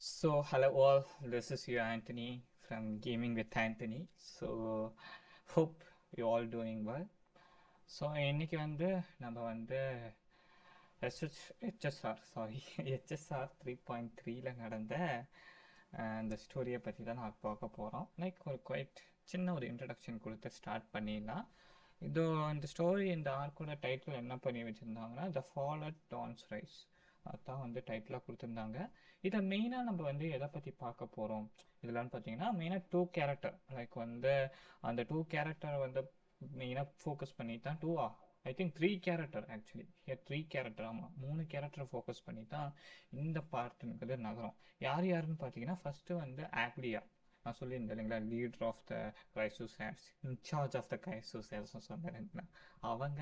Hello all, this is you Anthony from Gaming with Anthony. Hope you all doing well. இன்னைக்கு வந்து நம்ம வந்து HSR sorry HSR 3.3ல நடந்த அந்த ஸ்டோரியை பற்றி தான் நான் பார்க்க போகிறோம். ஒரு குவைட் சின்ன ஒரு இன்ட்ரடக்ஷன் கொடுத்து ஸ்டார்ட் பண்ணிடலாம். இந்த ஸ்டோரி இந்த ஆர்க்கோட டைட்டில் என்ன பண்ணி வச்சுருந்தாங்கன்னா the fall at dawn's rise, அதுதான் வந்து டைட்டிலாக கொடுத்துருந்தாங்க. இதை மெயினாக நம்ம வந்து எதை பற்றி பார்க்க போகிறோம் இதெல்லாம் பார்த்தீங்கன்னா மெயினாக டூ கேரக்டர் அந்த டூ கேரக்டர் வந்து மெயினாக ஃபோக்கஸ் பண்ணி தான் I think 3 character actually 3 character ஆமாம் 3 கேரக்டரை ஃபோக்கஸ் பண்ணி தான் இந்த பார்ட்டுங்கிறது நகரம். யாருன்னு பார்த்தீங்கன்னா ஃபஸ்ட்டு வந்து ஆக்லியா, நான் சொல்லியிருந்தேன் இல்லைங்களா, leader of the chrysosaurs, in charge of the கிரைசோசேர்ஸ்னு சொன்னேன் அவங்க.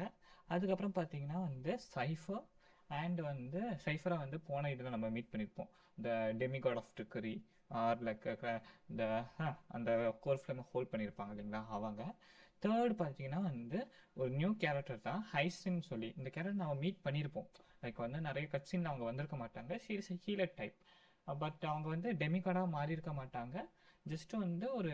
அதுக்கப்புறம் பார்த்தீங்கன்னா வந்து சைஃபர் அண்ட் வந்து சைஃபரை வந்து போன இதில் நம்ம மீட் பண்ணியிருப்போம், the demigod of trickery or like இந்த அந்த கோர் ஃப்ளேமை ஹோல்ட் பண்ணியிருப்பாங்க இல்லைங்களா அவங்க. தேர்ட் பார்த்தீங்கன்னா வந்து ஒரு நியூ கேரக்டர் தான் ஹைசின் சொல்லி. இந்த கேரக்டர் நம்ம மீட் பண்ணியிருப்போம். வந்து நிறைய கட்சின்னு அவங்க வந்திருக்க மாட்டாங்க. She is healer type. But அவங்க வந்து டெமிகாடாக மாறி இருக்க மாட்டாங்க. ஜஸ்ட் வந்து ஒரு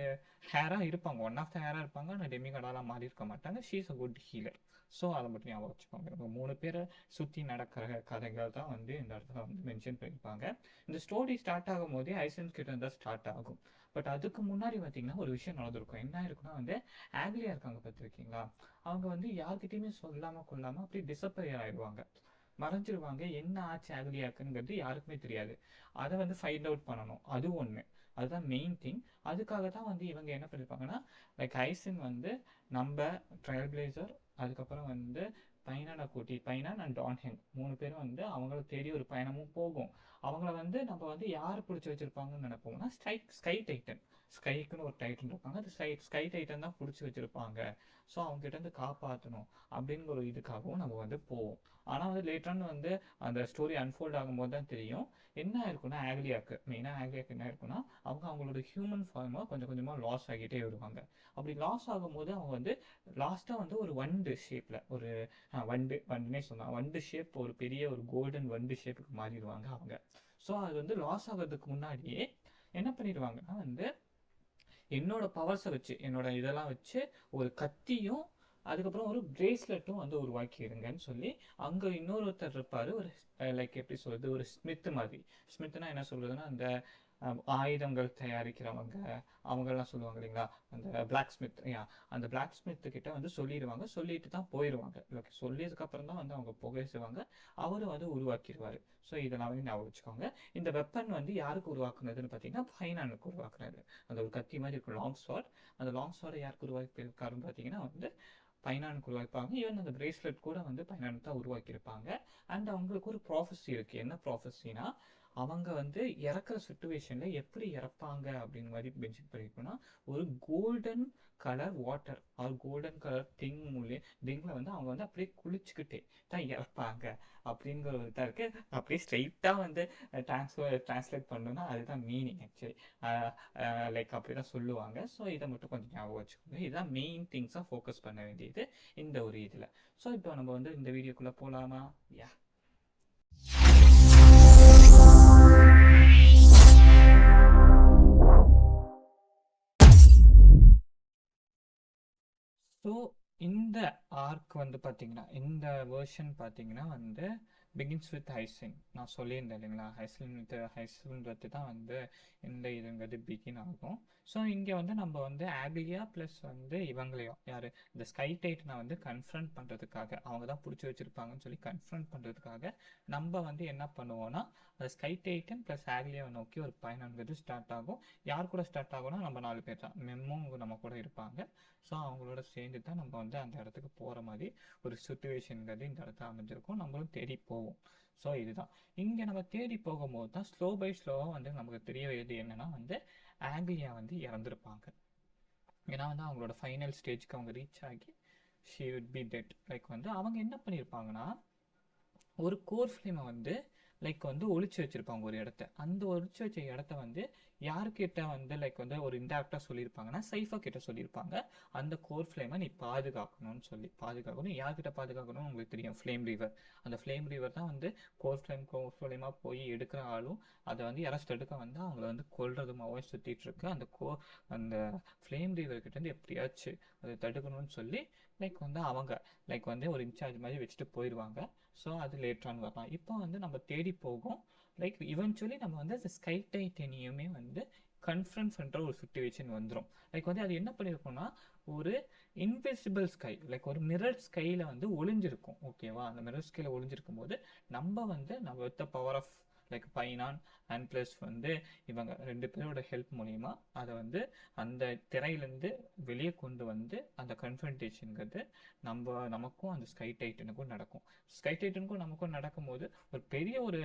ஹேராக இருப்பாங்க, ஒன் ஆஃப் த ஹேராக இருப்பாங்க. ஆனால் டெமிகாடாலாம் மாறி இருக்க மாட்டாங்க. She is a good healer. So அதை மட்டும் ஞாபகம் வச்சுக்கோங்க. இவங்க 3 பேரை சுற்றி நடக்கிற கதைகள் தான் வந்து இந்த இடத்துல வந்து மென்ஷன் பண்ணியிருப்பாங்க. இந்த ஸ்டோரி ஸ்டார்ட் ஆகும் போதே ஐசன்ஸ் கிட்ட இருந்தால் ஸ்டார்ட் ஆகும். பட் அதுக்கு முன்னாடி பார்த்தீங்கன்னா ஒரு விஷயம் நடந்திருக்கும். என்ன இருக்குன்னா வந்து ஆக்லியா இருக்காங்க பார்த்துருக்கீங்களா, அவங்க வந்து யார்கிட்டையுமே சொல்லாமல் கொள்ளாமல் அப்படியே டிசப்பையர் ஆயிடுவாங்க, மறைஞ்சிருவாங்க. என்ன ஆச்சு ஆக்லியாக்குங்கிறது யாருக்குமே தெரியாது. அதை வந்து ஃபைண்ட் அவுட் பண்ணணும், அது ஒன்று. அதுதான் மெயின் திங். அதுக்காக தான் வந்து இவங்க என்ன பண்ணியிருப்பாங்கன்னா லைக் ஐசன் வந்து நம்ம ட்ரையல் பிளேசர், அதுக்கப்புறம் வந்து பைனான் அண்ட் டான்ஹெங் 3 பேரும் வந்து அவங்கள தேடி ஒரு பயணமும் போகும். அவங்கள வந்து நம்ம வந்து யார் பிடிச்சி வச்சிருப்பாங்கன்னு நினைப்போம்னா ஸ்கை டைட்டன், ஸ்கைக்குன்னு ஒரு டைட்டன் இருப்பாங்க, அது ஸ்கை டைட்டன் தான் பிடிச்சி வச்சிருப்பாங்க. ஸோ அவங்க கிட்ட இருந்து காப்பாற்றணும் அப்படிங்கிற ஒரு இதுக்காகவும் நம்ம வந்து போவோம். ஆனால் வந்து லேட்டரான வந்து அந்த ஸ்டோரி அன்ஃபோல்ட் ஆகும்போது தான் தெரியும் என்ன இருக்குன்னா மெயினாக ஆக்லியாக்கு என்ன இருக்குன்னா அவங்களோட ஹியூமன் ஃபார்மை கொஞ்சம் கொஞ்சமாக லாஸ் ஆகிட்டே வருவாங்க. அப்படி லாஸ் ஆகும்போது அவங்க வந்து லாஸ்ட்டாக வந்து ஒரு வண்டு ஷேப்பில் ஒரு வண்டுனே சொல்லலாம், வண்டு ஷேப், ஒரு பெரிய ஒரு கோல்டன் வண்டு ஷேப்புக்கு மாறிடுவாங்க அவங்க. ஸோ அது வந்து லாஸ் ஆகிறதுக்கு முன்னாடியே என்ன பண்ணிடுவாங்கன்னா வந்து என்னோட பவர்ஸை வச்சு என்னோட இதெல்லாம் வச்சு ஒரு கத்தியும் அதுக்கப்புறம் ஒரு பிரேஸ்லெட்டும் வந்து உருவாக்கிடுங்கன்னு சொல்லி அங்கே இன்னொருத்தர் இருப்பார், ஒரு லைக் எப்படி சொல்கிறது, ஒரு ஸ்மித்து மாதிரி. ஸ்மித்துனா என்ன சொல்கிறதுனா அந்த ஆயுதங்கள் தயாரிக்கிறவங்க அவங்கெல்லாம் சொல்லுவாங்க இல்லைங்களா, அந்த பிளாக் ஸ்மித். அந்த பிளாக் ஸ்மித்து கிட்ட வந்து சொல்லிடுவாங்க, சொல்லிட்டு தான் போயிடுவாங்க. ஓகே, சொல்லியதுக்கப்புறம் தான் வந்து அவங்க புகைசுவாங்க, அவரும் வந்து உருவாக்கிடுவார். ஸோ இதெல்லாமே ஞாபகம் வச்சுக்கோங்க. இந்த வெப்பன் வந்து யாருக்கு உருவாக்குனதுன்னு பார்த்தீங்கன்னா பைனானுக்கு உருவாக்குனது. அந்த ஒரு கத்தி மாதிரி இருக்கும் லாங் ஸ்வாட், அந்த லாங் ஸ்வாடை யாருக்கு உருவாக்கியிருக்காருன்னு பார்த்தீங்கன்னா வந்து பைனானுக்கு உருவாக்கிப்பாங்க. ஈவன் அந்த பிரேஸ்லெட் கூட வந்து பைனானுக்கு தான் உருவாக்கியிருப்பாங்க. அண்ட் அவங்களுக்கு ஒரு ப்ராஃபஸி இருக்குது. என்ன ப்ராஃபஸினா அவங்க வந்து இறக்குற சுச்சுவேஷனில் எப்படி இறப்பாங்க அப்படின்னு மாதிரி மென்ஷன் பண்ணியிருக்கோன்னா ஒரு golden colour water or golden colour திங்கில் வந்து அவங்க வந்து அப்படியே குளிச்சுக்கிட்டே தான் இறப்பாங்க அப்படிங்கிற ஒரு இதாக இருக்குது. அப்படியே ஸ்ட்ரெயிட்டாக வந்து டிரான்ஸ்லேட் பண்ணணும்னா அதுதான் மீனிங் ஆக்சுவலி. லைக் அப்படி தான் சொல்லுவாங்க. ஸோ இதை மட்டும் கொஞ்சம் ஞாபகம் வச்சுக்கோங்க. இதுதான் மெயின் திங்ஸாக ஃபோக்கஸ் பண்ண வேண்டியது இந்த ஒரு இதில். ஸோ இப்போ நம்ம வந்து இந்த வீடியோக்குள்ளே போகலாமா? யா. ஸோ இந்த ஆர்க் வந்து பார்த்தீங்கன்னா இந்த வேர்ஷன் பார்த்தீங்கன்னா வந்து பிகின்ஸ் வித் ஹைசின். நான் சொல்லியிருந்தேன் இல்லைங்களா, ஹைசின் பற்றி தான் வந்து இந்த இதுங்கிறது பிகின் ஆகும். ஸோ இங்கே வந்து நம்ம வந்து ஆக்லியா ப்ளஸ் வந்து இவங்களையும் யார் இந்த ஸ்கை டைட்டனை வந்து கன்ஃபரண்ட் பண்ணுறதுக்காக, அவங்க தான் பிடிச்சி வச்சுருப்பாங்கன்னு சொல்லி கன்ஃபரண்ட் பண்ணுறதுக்காக நம்ம வந்து என்ன பண்ணுவோம்னா அந்த ஸ்கை டைட்டன் ப்ளஸ் ஆக்லியாவை நோக்கி ஒரு பயணங்கிறது ஸ்டார்ட் ஆகும். யார் கூட ஸ்டார்ட் ஆகும்னா நம்ம 4 பேர் தான், மெம்மும் நம்ம கூட இருப்பாங்க. ஸோ அவங்களோட சேர்ந்து தான் நம்ம வந்து அந்த இடத்துக்கு போகிற மாதிரி ஒரு சுச்சுவேஷனுங்கிறது இந்த இடத்துல அமைஞ்சிருக்கும். நம்மளும் தேடி போவோம். ஸோ இதுதான் இங்கே நம்ம தேடி போகும்போது தான் ஸ்லோ பை ஸ்லோவாக வந்து நமக்கு தெரிய வருது என்னன்னா வந்து ஆக்லியா வந்து இறந்துருப்பாங்க. ஏன்னா வந்து அவங்களோட ஃபைனல் ஸ்டேஜ்க்கு அவங்க ரீச் ஆகி she would be dead. Like வந்து அவங்க என்ன பண்ணியிருப்பாங்கன்னா ஒரு கோர் ஃப்ளேமை வந்து லைக் வந்து ஒளிச்சு வச்சிருப்பாங்க ஒரு இடத்த. அந்த ஒளிச்சு வச்ச இடத்த வந்து யார்கிட்ட வந்து லைக் வந்து ஒரு இன்டெரக்டாக சொல்லியிருப்பாங்கன்னா சைஃபா கிட்ட சொல்லியிருப்பாங்க. அந்த கோர் ஃப்ளேமை நீ பாதுகாக்கணும்னு சொல்லி. பாதுகாக்கணும் யார்கிட்ட பாதுகாக்கணும்னு உங்களுக்கு தெரியும், ஃப்ளேம் ரீவர். அந்த ஃப்ளேம் ரீவர் தான் வந்து கோர் ஃப்ளேமாக போய் எடுக்கிற ஆளும், அதை வந்து யாராச்சும் தடுக்க வந்து அவங்கள வந்து கொல்றதுமாவே சுற்றிட்டு இருக்கு. அந்த ஃப்ளேம் ரீவர் கிட்ட இருந்து எப்படியாச்சும் அதை தடுக்கணும்னு சொல்லி லைக் வந்து அவங்க லைக் வந்து ஒரு இன்சார்ஜ் மாதிரி வச்சுட்டு போயிடுவாங்க. ஸோ அது லேட்டரானு வரலாம். இப்போ வந்து நம்ம தேடி போகும். லைக் இவென்ச்சுவலி நம்ம வந்து அந்த ஸ்கை டைட்டனியுமே வந்து கன்ஃபரன்ஸ் பண்ணுற ஒரு சுச்சுவேஷன் வந்துடும். லைக் வந்து அது என்ன பண்ணியிருக்கோம்னா, ஒரு இன்விசிபிள் ஸ்கை லைக் ஒரு மிரர் ஸ்கையில் வந்து ஒளிஞ்சிருக்கும். ஓகேவா? அந்த மிரர் ஸ்கையில் ஒளிஞ்சிருக்கும் போது நம்ம வித் பவர் ஆஃப் லைக் பைனான் அண்ட் ப்ளஸ் வந்து இவங்க 2 பேரோட ஹெல்ப் மூலிமா அதை வந்து அந்த திரையிலேருந்து வெளியே கொண்டு வந்து அந்த கன்ஃபரன்டேஷனுங்கிறது நமக்கும் அந்த ஸ்கை டைட்டனுக்கும் நடக்கும். ஸ்கை டைட்டனுக்கும் நமக்கும் நடக்கும்போது ஒரு பெரிய ஒரு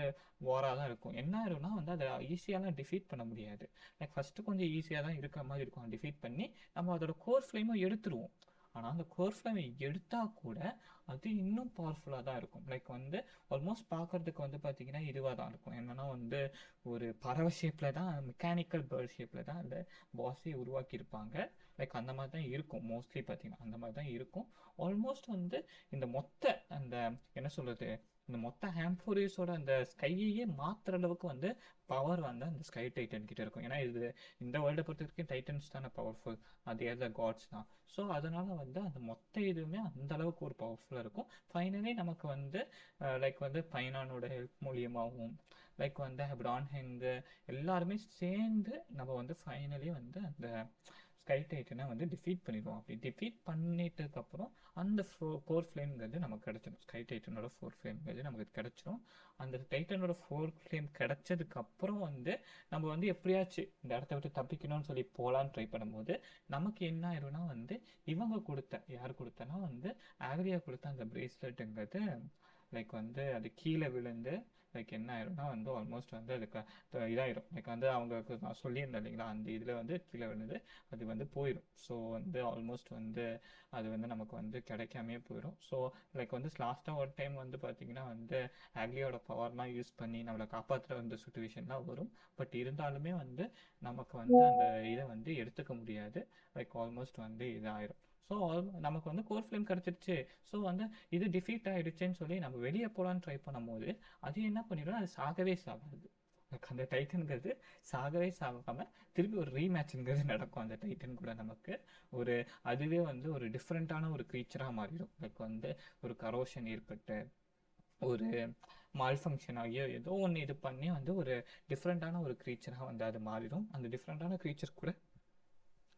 வாராக தான் இருக்கும். என்ன ஆயிரும்னா வந்து அதை ஈஸியாலாம் டிஃபீட் பண்ண முடியாது. லைக் ஃபஸ்ட்டு கொஞ்சம் ஈஸியாக தான் இருக்கிற மாதிரி இருக்கும். டிஃபீட் பண்ணி நம்ம அதோட கோர் ஃப்ளேமை எடுத்துருவோம். ஆனால் அந்த கோர் ஃப்ளேமை எடுத்தால் கூட அது இன்னும் பவர்ஃபுல்லாக தான் இருக்கும். லைக் வந்து ஆல்மோஸ்ட் பார்க்குறதுக்கு வந்து பார்த்திங்கன்னா இதுவாக தான் இருக்கும். என்னென்னா வந்து ஒரு பறவை ஷேப்பில் தான், மெக்கானிக்கல் பேர்ட் ஷேப்பில் தான் அந்த பாஸே உருவாக்கியிருப்பாங்க. லைக் அந்த மாதிரி தான் இருக்கும். மோஸ்ட்லி பார்த்திங்கன்னா அந்த மாதிரி தான் இருக்கும். ஆல்மோஸ்ட் வந்து இந்த மொத்த அந்த என்ன சொல்கிறது, இந்த மொத்த ஹாம்ஃபோரிஸோட அந்த ஸ்கையையே மாற்றுற அளவுக்கு வந்து பவர் வந்து அந்த ஸ்கை டைட்டன் கிட்ட இருக்கும். ஏன்னா இந்த வேர்ல்டை பொறுத்த வரைக்கும் டைட்டன்ஸ் தானே பவர்ஃபுல், அது ஏதோ காட்ஸ் தான். ஸோ அதனால் வந்து அந்த மொத்த இதுவுமே அந்த அளவுக்கு ஒரு பவர்ஃபுல்லாக இருக்கும். ஃபைனலி நமக்கு வந்து லைக் வந்து பைனானோட ஹெல்ப் மூலியமாகவும் லைக் வந்து ஹெப்ரான் ஹெங்கு எல்லாருமே சேர்ந்து நம்ம வந்து ஃபைனலி வந்து அந்த ஸ்கை டைட்டனை வந்து டிஃபீட் பண்ணிடுவோம். அப்படி டிஃபீட் பண்ணிட்டதுக்கப்புறம் அந்த கோர் ஃப்ளேம்ங்கிறது நமக்கு கிடச்சிடும். ஸ்கை டைட்டனோட 4 ஃப்ளேம்ங்கிறது நமக்கு கிடச்சிடும். அந்த டைட்டனோட 4 ஃப்ளேம் கிடச்சதுக்கப்புறம் வந்து நம்ம வந்து எப்படியாச்சும் இந்த இடத்த விட்டு தப்பிக்கணும்னு சொல்லி போகலான்னு ட்ரை பண்ணும்போது நமக்கு என்ன ஆயிரும்னா வந்து யார் கொடுத்தனா வந்து ஆக்ரியா கொடுத்த அந்த பிரேஸ்லெட்டுங்கிறது லைக் வந்து அது கீழே விழுந்து லைக் என்ன ஆயிரும்னா வந்து ஆல்மோஸ்ட் வந்து அதுக்கு இதாயிரும். லைக் வந்து அவங்களுக்கு நான் சொல்லியிருந்தேன் இல்லைங்களா, அந்த இதில் வந்து கீழே விழுந்து அது வந்து போயிடும். ஸோ வந்து ஆல்மோஸ்ட் வந்து அது வந்து நமக்கு வந்து கிடைக்காமே போயிடும். ஸோ லைக் வந்து லாஸ்ட்டாக ஒரு டைம் வந்து பார்த்திங்கன்னா வந்து ஆக்லியோட பவர்லாம் யூஸ் பண்ணி நம்மளை காப்பாற்றுற அந்த சுச்சுவேஷன்லாம் வரும். பட் இருந்தாலுமே வந்து நமக்கு வந்து அந்த இதை வந்து எடுத்துக்க முடியாது. லைக் ஆல்மோஸ்ட் வந்து இதாயிரும். ஸோ நமக்கு வந்து கோர் ஃப்ளேம் கிடச்சிருச்சு. ஸோ வந்து இது டிஃபீட் ஆகிடுச்சுன்னு சொல்லி நம்ம வெளியே போகலான்னு ட்ரை பண்ணும்போது அது என்ன பண்ணிடும், அது சாகவே சாகாது. அந்த டைட்டனுங்கிறது சாகவே சாகாமல் திருப்பி ஒரு ரீமேட்சுங்கிறது நடக்கும் அந்த டைட்டன் கூட. நமக்கு அதுவே வந்து ஒரு டிஃப்ரெண்ட்டான ஒரு க்ரீச்சராக மாறிடும். லைக் வந்து ஒரு கரோஷன் ஏற்பட்டு ஒரு மால் ஃபங்க்ஷன் ஆகியோ ஏதோ ஒன்று இது பண்ணி வந்து ஒரு டிஃப்ரெண்ட்டான ஒரு க்ரீச்சராக வந்து அது மாறிடும். அந்த டிஃப்ரெண்ட்டான க்ரீச்சர் கூட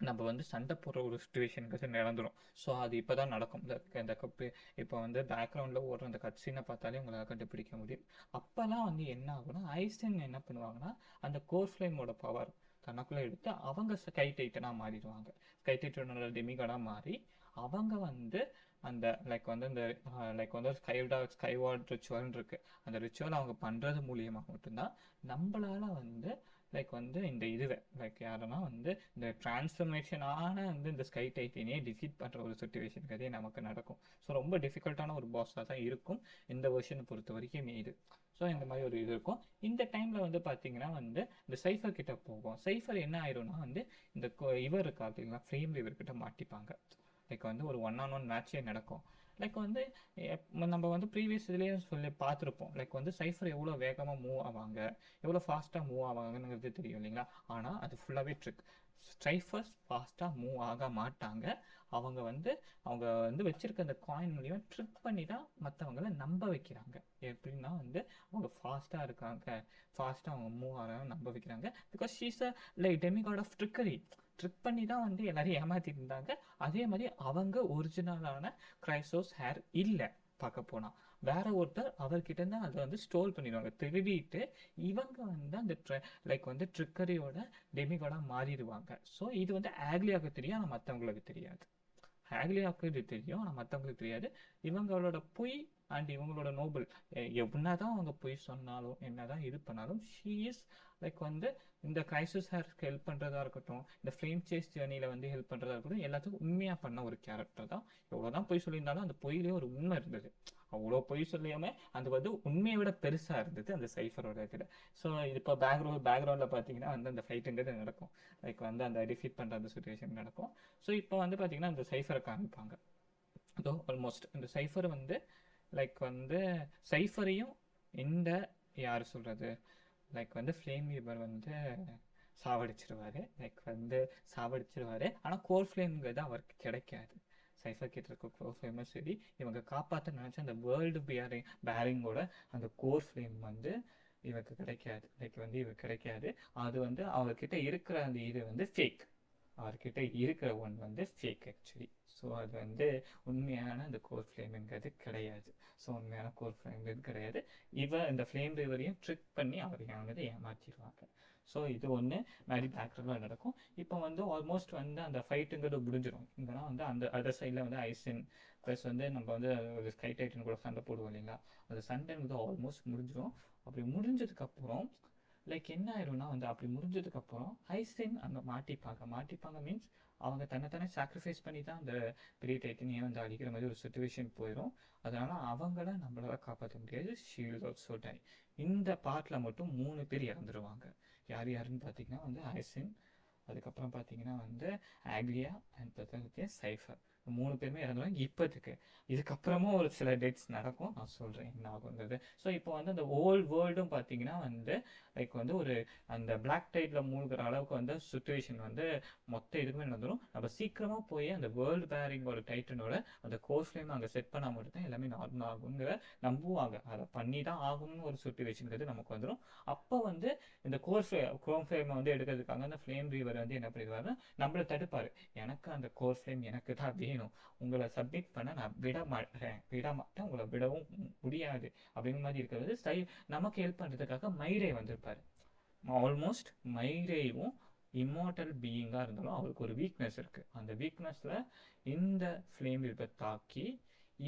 நம்ம வந்து சண்டை போடுற ஒரு சுச்சுவேஷனுக்கு நடந்துடும். ஸோ அது இப்போ தான் நடக்கும். இந்த கப்பு இப்போ வந்து பேக்ரவுண்டில் ஓடுற அந்த கட் சீனை பார்த்தாலே உங்களால் கண்டுபிடிக்க முடியும். அப்போல்லாம் வந்து என்ன ஆகும்னா ஐஸ்டன் என்ன பண்ணுவாங்கன்னா அந்த கோர் ஃப்ளேமோட பவர் தனக்குள்ளே எடுத்து அவங்க ஸ்கை டைட்டனாக மாறிடுவாங்க. ஸ்கை டைட்டனோட டெமிகாடாக மாறி அவங்க வந்து அந்த லைக் வந்து இந்த லைக் வந்து ஸ்கைவார்ட் ரிச்சுவல்னு இருக்குது. அந்த ரிச்சுவல் அவங்க பண்ணுறது மூலியமாக மட்டும்தான் நம்மளால் வந்து லைக் வந்து இந்த இதுவை லைக் யாருன்னா வந்து இந்த டிரான்ஸ்ஃபர்மேஷனான வந்து இந்த ஸ்கை டைட்டனையே டிஃபீட் பண்ணுற ஒரு சுச்சுவேஷனுக்கு நமக்கு நடக்கும். ஸோ ரொம்ப டிஃபிகல்ட்டான ஒரு பாஸாக தான் இருக்கும் இந்த வெர்ஷனை பொறுத்த வரைக்கும் இது. ஸோ இந்த மாதிரி ஒரு இது இருக்கும். இந்த டைமில் வந்து பார்த்தீங்கன்னா வந்து இந்த சைஃபர் கிட்ட போகும். சைஃபர் என்ன ஆயிரும்னா வந்து இந்த இவர் இருக்கா பார்த்தீங்களா, ஃப்ளேம் இவர்கிட்ட மாட்டிப்பாங்க. லைக் வந்து ஒரு 1-on-1 மேட்சே நடக்கும். லைக் வந்து நம்ம வந்து ப்ரீவியஸ் இதுலேயே சொல்லி பார்த்துருப்போம். லைக் வந்து சைஃபர் எவ்வளோ வேகமாக மூவ் ஆவாங்க, எவ்வளோ ஃபாஸ்ட்டாக மூவ் ஆவாங்கங்கிறது தெரியும் இல்லைங்களா. ஆனால் அது ஃபுல்லாகவே ட்ரிக். சைஃபர்ஸ் ஃபாஸ்ட்டாக மூவ் ஆக மாட்டாங்க. அவங்க வந்து வச்சிருக்க அந்த காயின் மூலியமாக ட்ரிக் பண்ணி தான் மற்றவங்கள நம்ப வைக்கிறாங்க. எப்படின்னா வந்து அவங்க ஃபாஸ்ட்டாக இருக்காங்க, ஃபாஸ்ட்டாக அவங்க மூவ் ஆகிறாங்க நம்ப வைக்கிறாங்க. Because she's a like demigod of trickery. Trick பண்ணி தான் வந்து எல்லாரையும் ஏமாற்றிட்டு இருந்தாங்க. அதே மாதிரி அவங்க ஒரிஜினலான கிரைசோஸ் ஹேர் இல்லை. பார்க்க போனால் வேற ஒருத்தர் அவர்கிட்ட இருந்து அதை வந்து ஸ்டோல் பண்ணிடுவாங்க, திருடிட்டு இவங்க வந்து அந்த லைக் வந்து ட்ரிக்கரியோட டெமிகாடாக மாறிடுவாங்க. ஸோ இது வந்து ஆக்லியாவுக்கு தெரியும், ஆனால் மற்றவங்களுக்கு தெரியாது. ஆக்லியாவுக்கு இது தெரியும், ஆனால் மற்றவங்களுக்கு தெரியாது. இவங்களோட பொய் அண்ட் இவங்களோட நோபல், என்னதான் அவங்க பொய் சொன்னாலும் என்னதான் இது பண்ணாலும் ஷீ இஸ் லைக் வந்து இந்த கிரைசிஸ் ஹேருக்கு ஹெல்ப் பண்ணுறதா இருக்கட்டும், இந்த ஃப்ளேம் சேஸ் ஜேர்னியில் வந்து ஹெல்ப் பண்ணுறதா இருக்கட்டும், எல்லாத்துக்கும் உண்மையாக பண்ண ஒரு கேரக்டர் தான். எவ்வளோதான் பொய் சொல்லியிருந்தாலும் அந்த பொய்லேயே ஒரு உண்மை இருந்தது. அவ்வளோ பொய் சொல்லாம அது வந்து உண்மையை விட பெருசாக இருந்தது அந்த சைஃபரோட இதில். ஸோ இப்போ பேக்ரவுண்டில் பார்த்தீங்கன்னா வந்து அந்த ஃபைட்டுங்கிறது நடக்கும். லைக் வந்து அந்த டிஃபீட் பண்ணுற அந்த சுச்சுவேஷன் நடக்கும். ஸோ இப்போ வந்து பார்த்தீங்கன்னா அந்த சைஃபரை காமிப்பாங்க. அதோ ஆல்மோஸ்ட் இந்த சைஃபர் வந்து லைக் வந்து சைஃபரையும் இந்த யார் சொல்கிறது லைக் வந்து ஃப்ளேம் வீவர் வந்து சாவடிச்சிருவாரு. லைக் வந்து சாவடிச்சிருவாரு. ஆனால் கோர் ஃப்ளேம்ங்கிறது அவருக்கு கிடைக்காது. சைஃபர் கிட்ட இருக்க கோர் ஃப்ளேமும் சரி, இவங்க காப்பாற்ற நினச்ச அந்த வேர்ல்டு பேரிங்கோட அந்த கோர் ஃப்ளேம் வந்து இவருக்கு கிடைக்காது. லைக் வந்து இவருக்கு கிடைக்காது. அது வந்து அவர்கிட்ட இருக்கிற அந்த இது வந்து ஃபேக். அவர்கிட்ட இருக்கிற ஒன் வந்து ஃபேக் ஆக்சுவலி. ஸோ அது வந்து உண்மையான அந்த கோர் ஃப்ளேமுங்கிறது கிடையாது. ஸோ உண்மையான கோர் ஃப்ளேமுங்கிறது கிடையாது. இந்த ஃப்ளேம் ரிவரையும் ட்ரிக் பண்ணி அவரையும் வந்து ஏமாற்றிடுவாங்க. ஸோ இது ஒன்று மாதிரி பேக்ரவுண்டில் நடக்கும். இப்போ வந்து ஆல்மோஸ்ட் வந்து அந்த ஃபைட்டுங்கிறது முடிஞ்சிடும். இங்கன்னா வந்து அந்த அதர் சைடில் வந்து ஐசின் ப்ளஸ் வந்து நம்ம வந்து ஒரு ஸ்கை டைட்டன் கூட சண்டை போடுவோம் இல்லைங்களா, அந்த சண்டைங்கிறது ஆல்மோஸ்ட் முடிஞ்சிடும். அப்படி முடிஞ்சதுக்கப்புறம் லைக் என்ன ஆயிரும்னா வந்து அப்படி முடிஞ்சதுக்கப்புறம் ஐசின் அங்கே மாட்டிப்பாங்க மீன்ஸ் அவங்க தன்னைத்தானே சாக்ரிஃபைஸ் பண்ணி தான் அந்த பெரிய டைட்டனையே வந்து அடிக்கிற மாதிரி ஒரு சுச்சுவேஷன் போயிடும். அதனால அவங்கள நம்மளால காப்பாற்ற முடியாது. She will also die. இந்த பார்ட்டில் மட்டும் 3 பேர் இறந்துருவாங்க. யார் யாருன்னு பார்த்தீங்கன்னா வந்து ஐசின், அதுக்கப்புறம் பார்த்தீங்கன்னா வந்து ஆக்லியா அண்ட் பார்த்தீங்கன்னா சைஃபர். 3 பேருமே இறந்துருவாங்க இப்போதுக்கு. இதுக்கப்புறமும் ஒரு சில டெத்ஸ் நடக்கும், நான் சொல்கிறேன் என்ன ஆகுங்கிறது. ஸோ இப்போ வந்து அந்த ஹோல் வேர்ல்டும் பார்த்தீங்கன்னா வந்து லைக் வந்து ஒரு அந்த பிளாக் டைட்டில் மூழ்கிற அளவுக்கு வந்து சுச்சுவேஷன் வந்து மொத்த இதுக்குமே நடந்துடும். நம்ம சீக்கிரமாக போய் அந்த வேர்ல்டு பேரிங்கோட டைட்டனோட அந்த கோர் ஃப்ளேம் அங்கே செட் பண்ணால் மட்டும்தான் எல்லாமே நார்மல் ஆகுங்கிற நம்புவாங்க. அதை பண்ணி தான் ஆகணும்னு ஒரு சுச்சுவேஷனுங்கிறது நமக்கு வந்துடும். அப்போ வந்து இந்த கோர் ஃப்ளேமை வந்து எடுக்கிறதுக்காக அந்த ஃப்ளேம் ரீவர் வந்து என்ன பண்ணிடுவாருன்னா நம்மளை தடுப்பார். எனக்கு அந்த கோர் ஃப்ளேம் எனக்கு தான் வேணும், உங்களை சப்மிட் பண்ண நான் விட மாட்டேன், உங்களை விடவும் முடியாது அப்படிங்கிற மாதிரி இருக்கிறது. நமக்கு ஹெல்ப் பண்ணுறதுக்காக மைரே வந்திருப்பார். ஆல்மோஸ்ட் மைரேவும் இம்மார்டல் பீயிங்காக இருந்தாலும் அவருக்கு ஒரு வீக்னஸ் இருக்குது. அந்த வீக்னஸில் இந்த ஃப்ளேம் ரீவர் தாக்கி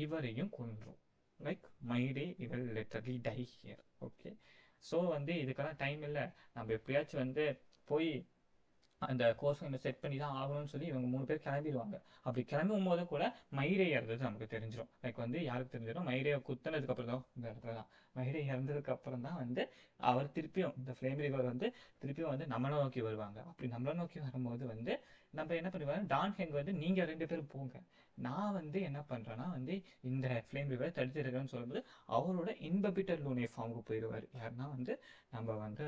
இவரையும் கொன்றும். லைக் மைரே இவர் literally die here. Okay, so வந்து இதுக்கெல்லாம் டைம் இல்லை, நம்ம எப்படியாச்சும் வந்து போய் அந்த கோர்ஸ் நம்ம செட் பண்ணி தான் ஆகணும்னு சொல்லி இவங்க 3 பேர் கிளம்பிடுவாங்க. அப்படி கிளம்பும் போது கூட மைரே இறந்தது நமக்கு தெரிஞ்சிடும். லைக் வந்து யாருக்கு தெரிஞ்சிடும், மைரேயை குத்தினதுக்கு அப்புறம் தான் இந்த இடத்துல தான் மைரே இறந்ததுக்கு அப்புறம் தான் வந்து அவர் திருப்பியும் இந்த ஃப்ளேம் ரிவர் வந்து திருப்பியும் வந்து நம்மளை நோக்கி வருவாங்க. அப்படி நம்மளை நோக்கி வரும்போது வந்து நம்ம என்ன பண்ணுவாங்க, டான் ஹெங் வந்து நீங்கள் 2 பேரும் போங்க, நான் வந்து என்ன பண்ணுறேன்னா வந்து இந்த ஃப்ளேம் ரிவரை தடுத்து இருக்கிறேன்னு சொல்லும்போது அவரோட இன்பபிட்டர் லூனே ஃபார்முக்கு போயிடுவார். யாருன்னா வந்து நம்ம வந்து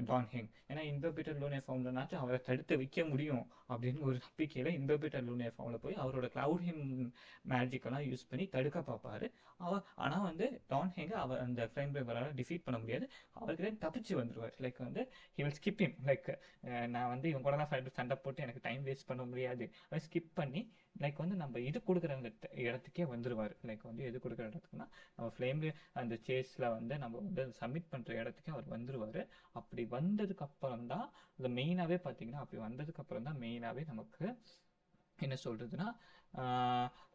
டான் ஹெங். ஏன்னா இன்பபிட்டர் லூனே ஃபார்ம்லனாச்சும் அவரை தடுத்து வைக்க முடியும் அப்படின்னு ஒரு நம்பிக்கையில் இன்பபிட்டர் லூனே ஃபார்மில் போய் அவரோட கிளவுட் ஹிம் மேஜிக்கெல்லாம் யூஸ் பண்ணி தடுக்க பார்ப்பாரு. ஆனால் வந்து டான் ஹெங்கை அவர் அந்த ஃப்ளேம் ரிவரால் டிஃபீட் பண்ண முடியாது. அவர்கிட்ட தப்பிச்சு வந்துடுவார். லைக் வந்து he will skip him. Like நான் வந்து இவங்க கூட தான் சண்டை போட்டு எனக்கு டைம் வேஸ்ட் பண்ண முடியாது, அதை ஸ்கிப் பண்ணி லைக் வந்து நம்ம இது கொடுக்குற அந்த இடத்துக்கே வந்துடுவார். லைக் வந்து எது கொடுக்குற இடத்துக்குன்னா நம்ம ஃப்ளேம்ல அந்த சேஸில் வந்து நம்ம வந்து சப்மிட் பண்ணுற இடத்துக்கே அவர் வந்துடுவார். அப்படி வந்ததுக்கு அப்புறம் தான் அது மெயினாகவே பார்த்தீங்கன்னா அப்படி வந்ததுக்கு அப்புறம் தான் மெயினாகவே நமக்கு என்ன சொல்கிறதுனா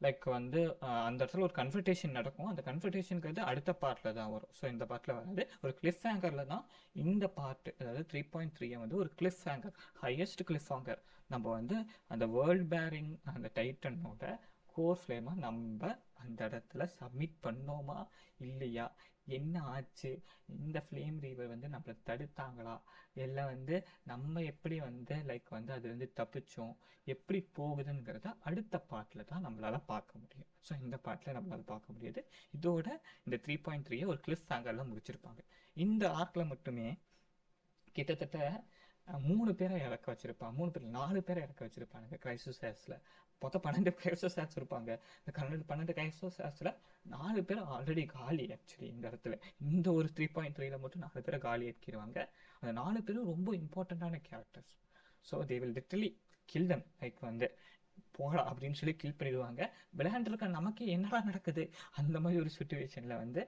லைக் வந்து அந்த இடத்துல ஒரு கன்ஃபர்டேஷன் நடக்கும். அந்த கன்ஃபர்டேஷனுங்கிறது அடுத்த பார்ட்டில் தான் வரும். ஸோ இந்த பார்ட்டில் வராது. ஒரு கிளிஃப் ஹேங்கரில் தான் இந்த பார்ட், அதாவது 3.3 வந்து ஒரு Cliff hanger, highest Cliff hanger. நம்ம வந்து அந்த வேர்ல்ட் பேரிங் அந்த டைட்டனோட கோர் ஃப்ளேமை நம்ம அந்த இடத்துல சப்மிட் பண்ணோமா இல்லையா, என்ன ஆச்சு, இந்த ஃப்ளேம் ரீவர் வந்து நம்மளை தடுத்தாங்களா, இல்லை வந்து நம்ம எப்படி வந்து லைக் வந்து அது வந்து தப்பிச்சோம், எப்படி போகுதுங்கிறத அடுத்த பார்ட்டில் தான் நம்மளால் பார்க்க முடியும். ஸோ இந்த பார்ட்டில் நம்மளால் பார்க்க முடியாது. இதோட இந்த 3.3 ஒரு கிளிஃப் ஹேங்கரில் முடிச்சிருப்பாங்க. இந்த ஆர்க்கில் மட்டுமே கிட்டத்தட்ட 3 பேரை இறக்க வச்சிருப்பாங்க. 3 பேர் 4 பேரை இறக்க வச்சிருப்பாங்க கிரைசிஸ் ஹேர்ஸில். மொத்தம் 12 கிரைசிஸ் ஹேர்ஸ் இருப்பாங்க. இந்த 12 கிரைசிஸ் ஹேர்ஸில் 4 பேர் ஆல்ரெடி காலி. ஆக்சுவலி இந்த இடத்துல இந்த ஒரு 3.3ல மட்டும் 4 பேரை காலி ஏற்கிடுவாங்க. அந்த 4 பேரும் ரொம்ப இம்பார்ட்டண்ட்டான characters. So they will literally kill them. Like வந்து போகலா அப்படின்னு சொல்லி கில் பண்ணிடுவாங்க. விளையாண்டுருக்க நமக்கு என்னடா நடக்குது அந்த மாதிரி ஒரு சுச்சுவேஷனில் வந்து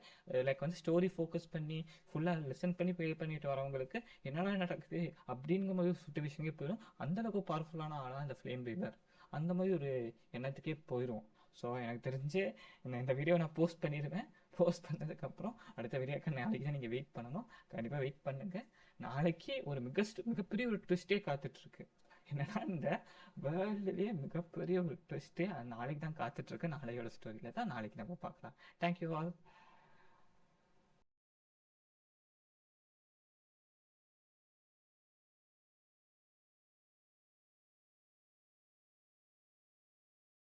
லைக் வந்து ஸ்டோரி ஃபோக்கஸ் பண்ணி ஃபுல்லாக லிசன் பண்ணி ப்ளே பண்ணிட்டு வரவங்களுக்கு என்னடா நடக்குது அப்படிங்கிற மாதிரி ஒரு சுச்சுவேஷனுக்கே போயிடும். அந்தளவுக்கு பவர்ஃபுல்லான ஆளாக அந்த ஃப்ளேம் ரீவர் அந்த மாதிரி ஒரு எண்ணத்துக்கே போயிடும். ஸோ எனக்கு தெரிஞ்சு இந்த வீடியோ நான் போஸ்ட் பண்ணிடுவேன். போஸ்ட் பண்ணதுக்கப்புறம் அடுத்த வீடியோக்கு நாளைக்கு தான் நீங்கள் வெயிட் பண்ணணும். கண்டிப்பாக வெயிட் பண்ணுங்கள். நாளைக்கு ஒரு மிகப்பெரிய ஒரு ட்விஸ்டே காத்துட்ருக்கு. என்னன்னா இந்த வேர்ல்டுலேயே மிகப்பெரிய ஒரு ட்விஸ்டே நாளைக்கு தான் காத்துட்ருக்கு. நாளையோட ஸ்டோரியில் தான் நாளைக்கு நம்ம பார்க்கலாம். Thank you all.